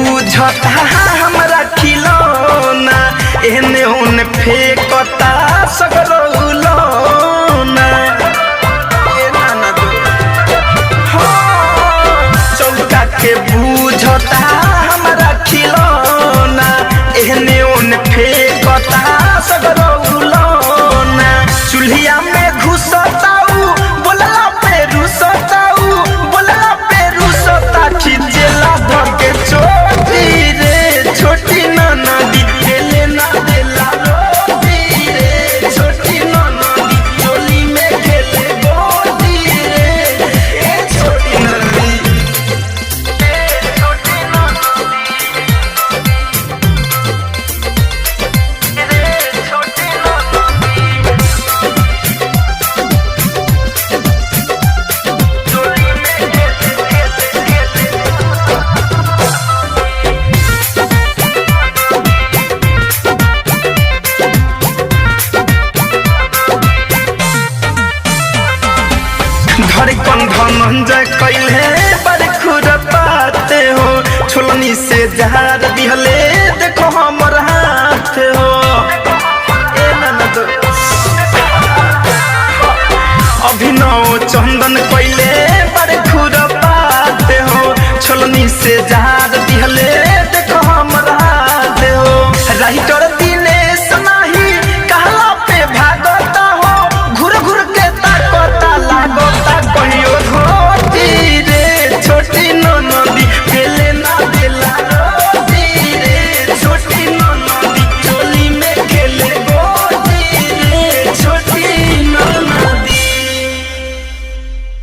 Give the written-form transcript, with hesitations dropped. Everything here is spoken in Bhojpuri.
बूझता हमरा खिलौना एहने ओने फेंकता सगरौलौना चौका के बूझता हमरा खिलौना एहने ओने फेंकता सगरौलौना चूल्हिया में घुसताऊ बोलला पे रुसताऊ बोलला पे रुसता खिचेला धके छोटी रे छोटी ननदी खेले ना देला रोटी रे छोटी ननदी चोली में खेले गोटी रे ए छोटी ननदी ए छोटी ननदी रे छोटी धड़कन धनंजय कैले बड़ खुरपाते हो छोलनी से जहार दिहले देखो हमर हाथ हो ए ननद अभिनव चंदन